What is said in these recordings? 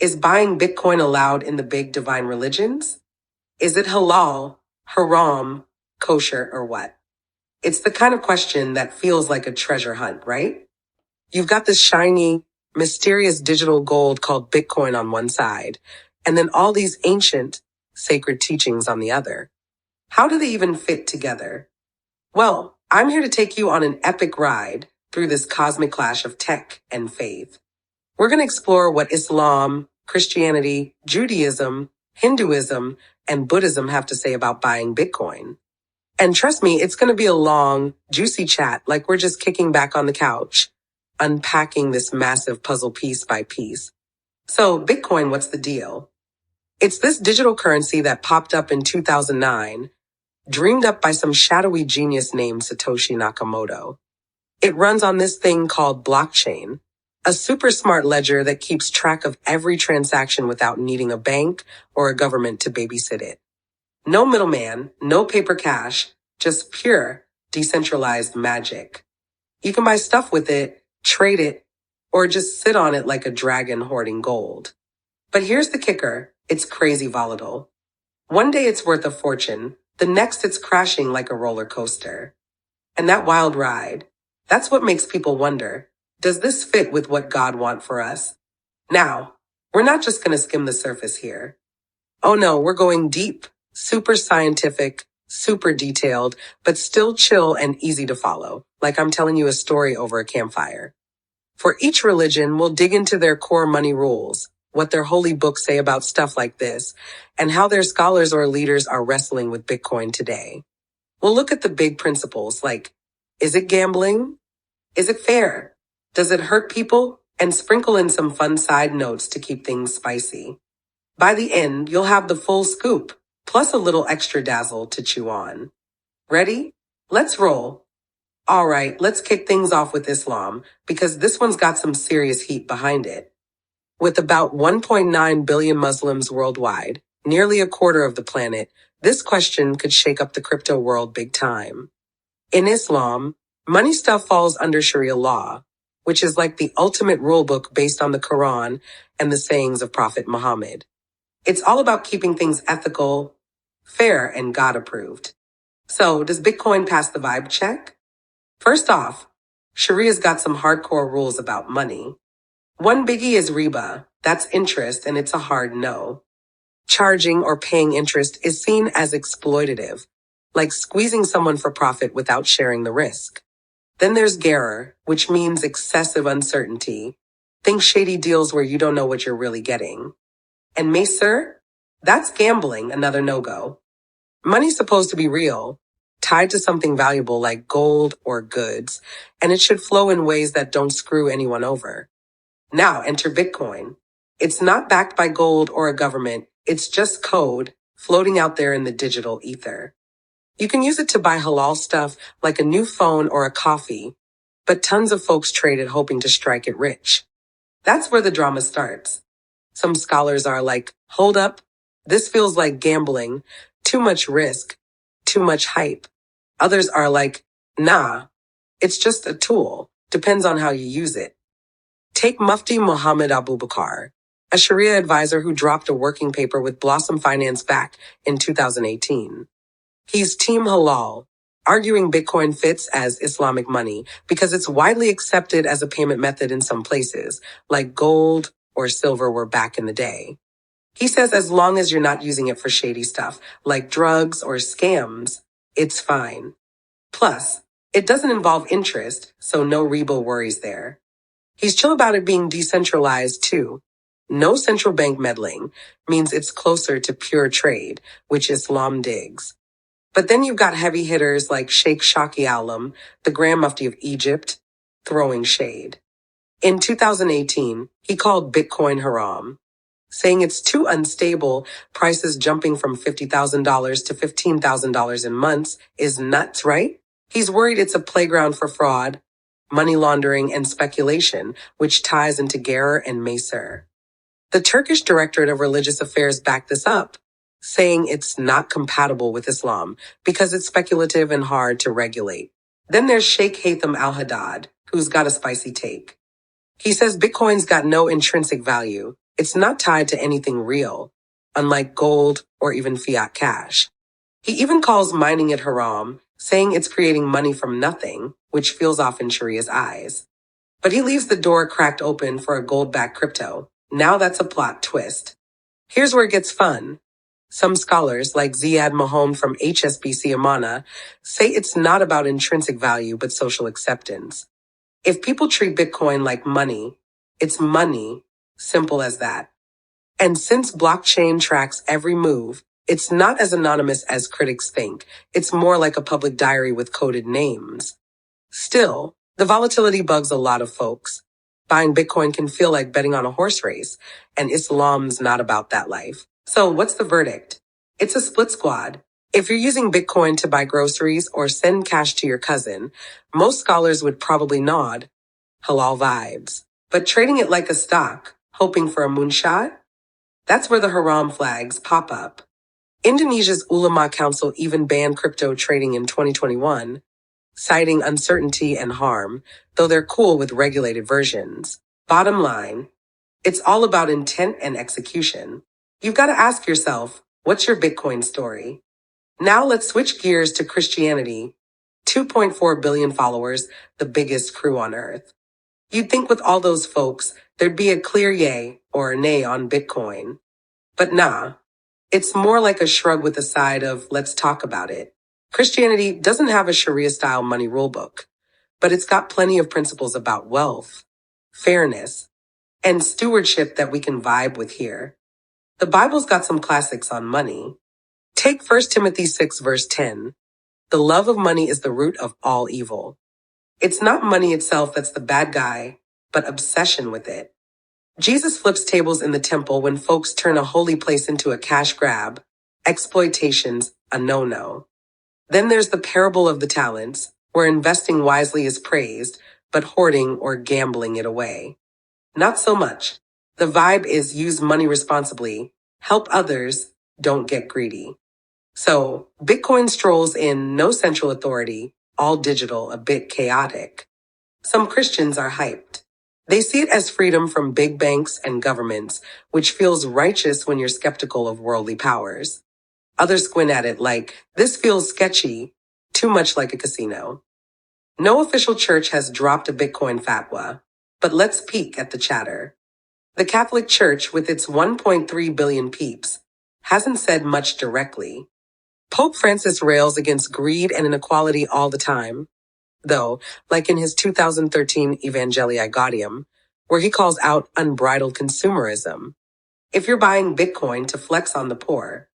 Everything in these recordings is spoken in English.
Is buying Bitcoin allowed in the big divine religions? Is it halal, haram, kosher, or what? It's the kind of question that feels like a treasure hunt, right? You've got this shiny, mysterious digital gold called Bitcoin on one side, and then all these ancient, sacred teachings on the other. How do they even fit together? Well, I'm here to take you on an epic ride through this cosmic clash of tech and faith. We're going to explore what Islam, Christianity, Judaism, Hinduism, and Buddhism have to say about buying Bitcoin. And trust me, it's going to be a long, juicy chat like we're just kicking back on the couch, unpacking this massive puzzle piece by piece. So, Bitcoin, what's the deal? It's this digital currency that popped up in 2009, dreamed up by some shadowy genius named Satoshi Nakamoto. It runs on this thing called blockchain, a super smart ledger that keeps track of every transaction without needing a bank or a government to babysit it. No middleman, no paper cash, just pure, decentralized magic. You can buy stuff with it, trade it, or just sit on it like a dragon hoarding gold. But here's the kicker, it's crazy volatile. One day it's worth a fortune, the next it's crashing like a roller coaster. And that wild ride, that's what makes people wonder, does this fit with what God wants for us? Now, we're not just going to skim the surface here. Oh no, we're going deep, super scientific, super detailed, but still chill and easy to follow, like I'm telling you a story over a campfire. For each religion, we'll dig into their core money rules, what their holy books say about stuff like this, and how their scholars or leaders are wrestling with Bitcoin today. We'll look at the big principles like, is it gambling? Is it fair? Does it hurt people? And sprinkle in some fun side notes to keep things spicy. By the end, you'll have the full scoop, plus a little extra dazzle to chew on. Ready? Let's roll. All right, let's kick things off with Islam, because this one's got some serious heat behind it. With about 1.9 billion Muslims worldwide, nearly a quarter of the planet, this question could shake up the crypto world big time. In Islam, money stuff falls under Sharia law, which is like the ultimate rulebook based on the Quran and the sayings of Prophet Muhammad. It's all about keeping things ethical, fair, and God approved. So, does Bitcoin pass the vibe check? First off, Sharia's got some hardcore rules about money. One biggie is riba. That's interest, and it's a hard no. Charging or paying interest is seen as exploitative, like squeezing someone for profit without sharing the risk. Then there's gharar, which means excessive uncertainty. Think shady deals where you don't know what you're really getting. And maysir? That's gambling, another no-go. Money's supposed to be real, tied to something valuable like gold or goods, and it should flow in ways that don't screw anyone over. Now enter Bitcoin. It's not backed by gold or a government, it's just code floating out there in the digital ether. You can use it to buy halal stuff like a new phone or a coffee, but tons of folks trade it hoping to strike it rich. That's where the drama starts. Some scholars are like, hold up, this feels like gambling, too much risk, too much hype. Others are like, nah, it's just a tool, depends on how you use it. Take Mufti Muhammad Abu-Bakar, a Sharia advisor who dropped a working paper with Blossom Finance back in 2018. He's Team Halal, arguing Bitcoin fits as Islamic money because it's widely accepted as a payment method in some places, like gold or silver were back in the day. He says as long as you're not using it for shady stuff, like drugs or scams, it's fine. Plus, it doesn't involve interest, so no riba worries there. He's chill about it being decentralized too. No central bank meddling means it's closer to pure trade, which Islam digs. But then you've got heavy hitters like Sheikh Shaki Alam, the Grand Mufti of Egypt, throwing shade. In 2018, he called Bitcoin haram, saying it's too unstable, prices jumping from $50,000 to $15,000 in months is nuts, right? He's worried it's a playground for fraud, money laundering, and speculation, which ties into gharar and maysir. The Turkish Directorate of Religious Affairs backed this up, saying it's not compatible with Islam because it's speculative and hard to regulate. Then there's Sheikh Haytham al-Haddad, who's got a spicy take. He says Bitcoin's got no intrinsic value, It's not tied to anything real, unlike gold or even fiat cash. He even calls mining it haram, saying it's creating money from nothing, which feels off in Sharia's eyes. But he leaves the door cracked open for a gold-backed crypto. Now that's a plot twist. Here's where it gets fun. Some scholars, like Ziad Mahom from HSBC Amana, say it's not about intrinsic value but social acceptance. If people treat Bitcoin like money, it's money, simple as that. And since blockchain tracks every move, it's not as anonymous as critics think. It's more like a public diary with coded names. Still, the volatility bugs a lot of folks. Buying Bitcoin can feel like betting on a horse race, and Islam's not about that life. So what's the verdict? It's a split squad. If you're using Bitcoin to buy groceries or send cash to your cousin, most scholars would probably nod, halal vibes. But trading it like a stock, hoping for a moonshot? That's where the haram flags pop up. Indonesia's Ulama Council even banned crypto trading in 2021, citing uncertainty and harm, though they're cool with regulated versions. Bottom line, it's all about intent and execution. You've got to ask yourself, what's your Bitcoin story? Now let's switch gears to Christianity. 2.4 billion followers, the biggest crew on earth. You'd think with all those folks, there'd be a clear yay or a nay on Bitcoin. But nah, it's more like a shrug with a side of, let's talk about it. Christianity doesn't have a Sharia-style money rulebook, but it's got plenty of principles about wealth, fairness, and stewardship that we can vibe with here. The Bible's got some classics on money. Take 1 Timothy 6 verse 10. The love of money is the root of all evil. It's not money itself that's the bad guy, but obsession with it. Jesus flips tables in the temple when folks turn a holy place into a cash grab. Exploitation's a no-no. Then there's the parable of the talents, where investing wisely is praised, but hoarding or gambling it away. Not so much. The vibe is use money responsibly, help others, don't get greedy. So, Bitcoin strolls in no central authority, all digital, a bit chaotic. Some Christians are hyped. They see it as freedom from big banks and governments, which feels righteous when you're skeptical of worldly powers. Others squint at it like, this feels sketchy, too much like a casino. No official church has dropped a Bitcoin fatwa, but let's peek at the chatter. The Catholic Church, with its 1.3 billion peeps, hasn't said much directly. Pope Francis rails against greed and inequality all the time, though, like in his 2013 Evangelii Gaudium, where he calls out unbridled consumerism. If you're buying Bitcoin to flex on the poor,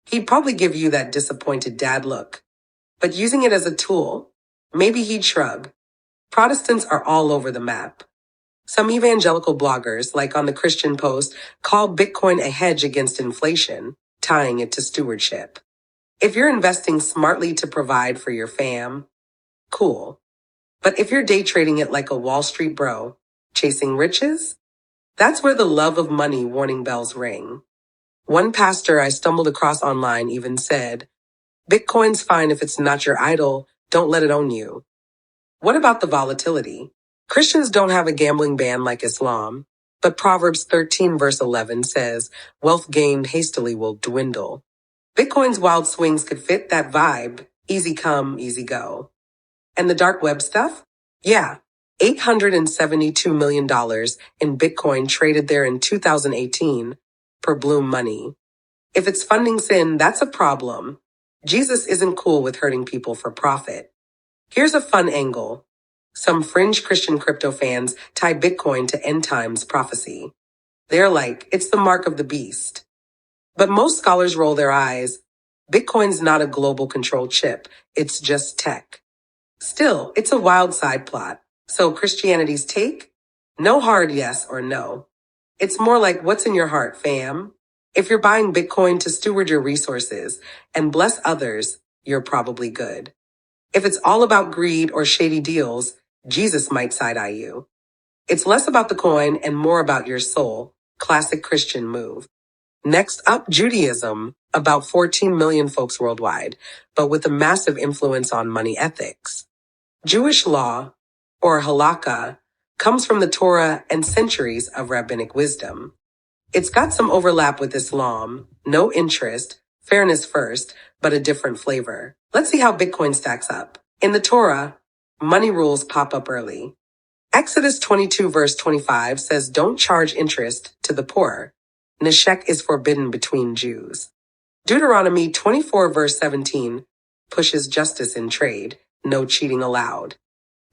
he'd probably give you that disappointed dad look. But using it as a tool, maybe he'd shrug. Protestants are all over the map. Some evangelical bloggers, like on the Christian Post, call Bitcoin a hedge against inflation, tying it to stewardship. If you're investing smartly to provide for your fam, cool. But if you're day trading it like a Wall Street bro, chasing riches, that's where the love of money warning bells ring. One pastor I stumbled across online even said, Bitcoin's fine if it's not your idol, don't let it own you. What about the volatility? Christians don't have a gambling ban like Islam, but Proverbs 13 verse 11 says, wealth gained hastily will dwindle. Bitcoin's wild swings could fit that vibe, easy come, easy go. And the dark web stuff? Yeah, $872 million in Bitcoin traded there in 2018 per Bloom money. If it's funding sin, that's a problem. Jesus isn't cool with hurting people for profit. Here's a fun angle. Some fringe Christian crypto fans tie Bitcoin to end times prophecy. They're like, it's the mark of the beast. But most scholars roll their eyes. Bitcoin's not a global control chip. It's just tech. Still, it's a wild side plot. So Christianity's take? No hard yes or no. It's more like what's in your heart, fam? If you're buying Bitcoin to steward your resources and bless others, you're probably good. If it's all about greed or shady deals, Jesus might side-eye you. It's less about the coin and more about your soul. Classic Christian move. Next up, Judaism, about 14 million folks worldwide, but with a massive influence on money ethics. Jewish law, or halakha, comes from the Torah and centuries of rabbinic wisdom. It's got some overlap with Islam, no interest, fairness first, but a different flavor. Let's see how Bitcoin stacks up. In the Torah, money rules pop up early. Exodus 22 verse 25 says don't charge interest to the poor. Neshek is forbidden between Jews. Deuteronomy 24 verse 17 pushes justice in trade, no cheating allowed.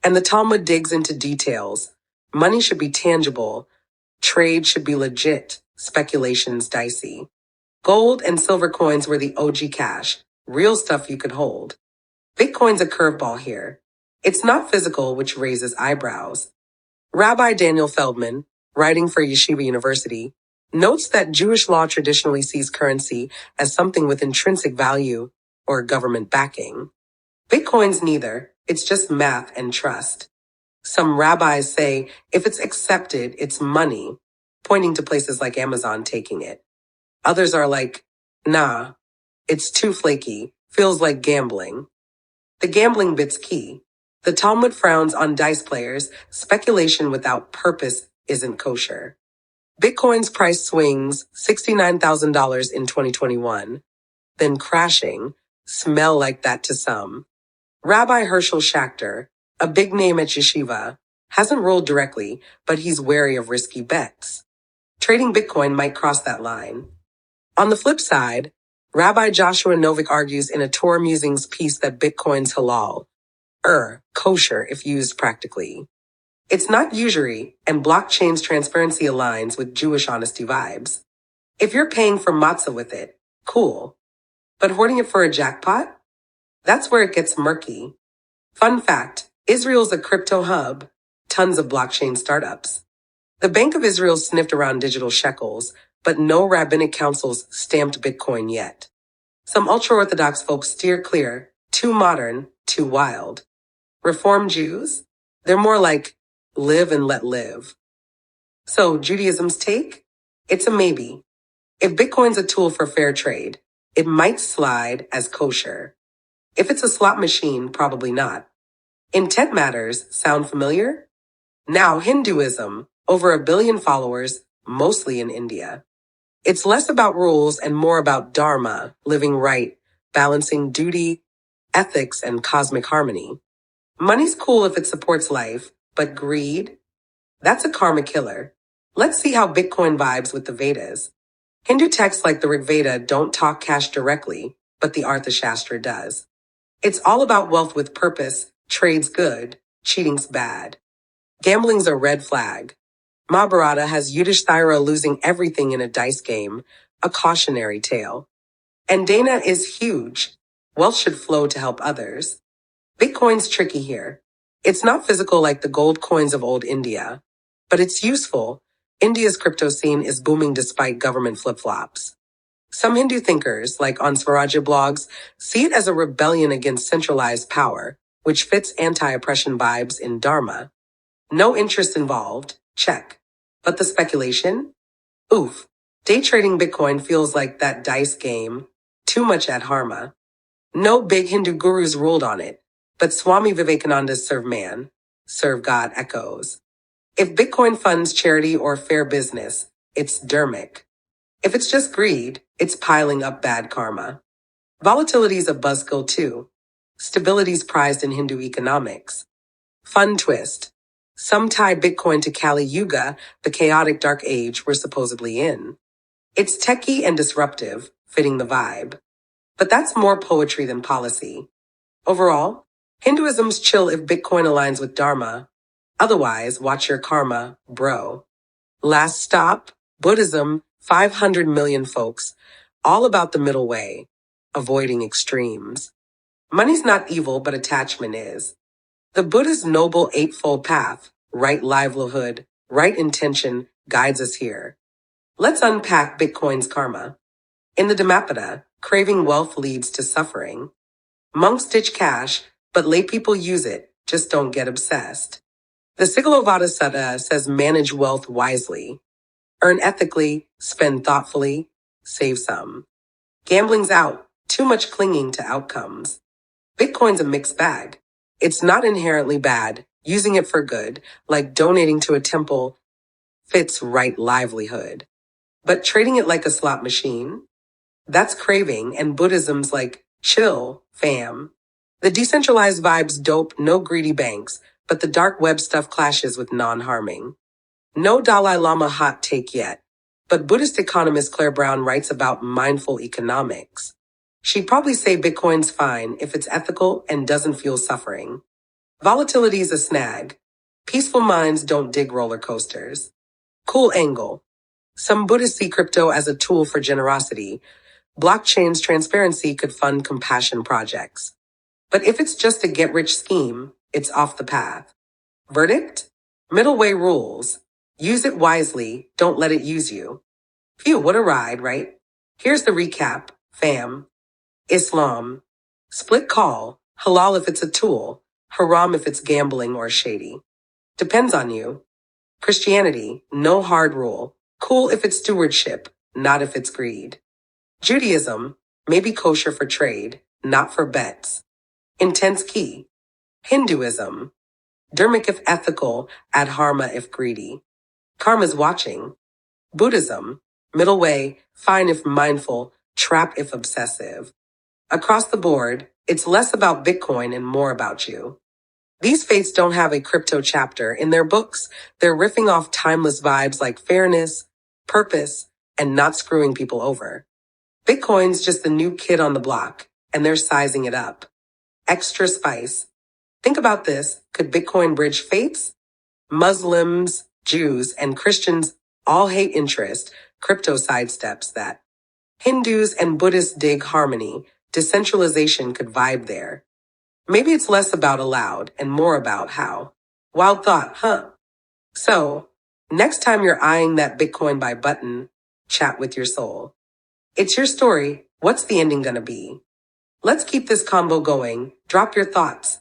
And the Talmud digs into details. Money should be tangible. Trade should be legit. Speculations dicey. Gold and silver coins were the OG cash, real stuff you could hold. Bitcoin's a curveball here. It's not physical, which raises eyebrows. Rabbi Daniel Feldman, writing for Yeshiva University, notes that Jewish law traditionally sees currency as something with intrinsic value or government backing. Bitcoin's neither. It's just math and trust. Some rabbis say if it's accepted, it's money, pointing to places like Amazon taking it. Others are like, nah, it's too flaky, feels like gambling. The gambling bit's key. The Talmud frowns on dice players. Speculation without purpose isn't kosher. Bitcoin's price swings $69,000 in 2021, then crashing, smell like that to some. Rabbi Herschel Schachter, a big name at Yeshiva, hasn't ruled directly, but he's wary of risky bets. Trading Bitcoin might cross that line. On the flip side, Rabbi Joshua Novik argues in a Torah Musings piece that Bitcoin's halal, kosher if used practically. It's not usury, and blockchain's transparency aligns with Jewish honesty vibes. If you're paying for matzah with it, cool. But hoarding it for a jackpot? That's where it gets murky. Fun fact, Israel's a crypto hub, tons of blockchain startups. The Bank of Israel sniffed around digital shekels, but no rabbinic councils stamped Bitcoin yet. Some ultra-Orthodox folks steer clear, too modern, too wild. Reform Jews? They're more like live and let live. So Judaism's take? It's a maybe. If Bitcoin's a tool for fair trade, it might slide as kosher. If it's a slot machine, probably not. Intent matters sound familiar? Now Hinduism, over 1 billion followers, mostly in India. It's less about rules and more about dharma, living right, balancing duty, ethics, and cosmic harmony. Money's cool if it supports life, but greed? That's a karma killer. Let's see how Bitcoin vibes with the Vedas. Hindu texts like the Rig Veda don't talk cash directly, but the Arthashastra does. It's all about wealth with purpose, trade's good, cheating's bad. Gambling's a red flag. Mahabharata has Yudhishthira losing everything in a dice game, a cautionary tale. And Dana is huge. Wealth should flow to help others. Bitcoin's tricky here. It's not physical like the gold coins of old India, but it's useful. India's crypto scene is booming despite government flip-flops. Some Hindu thinkers, like on Swarajya blogs, see it as a rebellion against centralized power, which fits anti-oppression vibes in Dharma. No interest involved, check. But the speculation? Oof. Day trading Bitcoin feels like that dice game. Too much ad harma. No big Hindu gurus ruled on it, but Swami Vivekananda's serve man, serve God echoes. If Bitcoin funds charity or fair business, it's dharmic. If it's just greed, it's piling up bad karma. Volatility's a buzzkill too. Stability's prized in Hindu economics. Fun twist. Some tie Bitcoin to Kali Yuga, the chaotic dark age we're supposedly in. It's techie and disruptive, fitting the vibe. But that's more poetry than policy. Overall, Hinduism's chill if Bitcoin aligns with Dharma. Otherwise, watch your karma, bro. Last stop, Buddhism, 500 million folks, all about the middle way, avoiding extremes. Money's not evil, but attachment is. The Buddha's noble eightfold path, right livelihood, right intention, guides us here. Let's unpack Bitcoin's karma. In the Dhammapada, craving wealth leads to suffering. Monks ditch cash, but lay people use it, just don't get obsessed. The Sigalovada Sutta says manage wealth wisely. Earn ethically, spend thoughtfully, save some. Gambling's out, too much clinging to outcomes. Bitcoin's a mixed bag. It's not inherently bad. Using it for good, like donating to a temple, fits right livelihood. But trading it like a slot machine? That's craving, and Buddhism's like, chill, fam. The decentralized vibes dope, no greedy banks, but the dark web stuff clashes with non-harming. No Dalai Lama hot take yet, but Buddhist economist Claire Brown writes about mindful economics. She'd probably say Bitcoin's fine if it's ethical and doesn't feel suffering. Volatility is a snag. Peaceful minds don't dig roller coasters. Cool angle. Some Buddhists see crypto as a tool for generosity. Blockchain's transparency could fund compassion projects. But if it's just a get-rich scheme, it's off the path. Verdict? Middle way rules. Use it wisely, don't let it use you. Phew, what a ride, right? Here's the recap, fam. Islam. Split call. Halal if it's a tool. Haram if it's gambling or shady. Depends on you. Christianity. No hard rule. Cool if it's stewardship, not if it's greed. Judaism. Maybe kosher for trade, not for bets. Intense key. Hinduism. Dharmic if ethical, adharma if greedy. Karma's watching. Buddhism. Middle way, fine if mindful, trap if obsessive. Across the board, it's less about Bitcoin and more about you. These faiths don't have a crypto chapter in their books. They're riffing off timeless vibes like fairness, purpose, and not screwing people over. Bitcoin's just the new kid on the block, and they're sizing it up. Extra spice. Think about this. Could Bitcoin bridge faiths? Muslims, Jews, and Christians all hate interest. Crypto sidesteps that. Hindus and Buddhists dig harmony. Decentralization could vibe there. Maybe it's less about allowed and more about how. Wild thought, huh? So, next time you're eyeing that Bitcoin buy button, chat with your soul. It's your story. What's the ending gonna be? Let's keep this combo going. Drop your thoughts.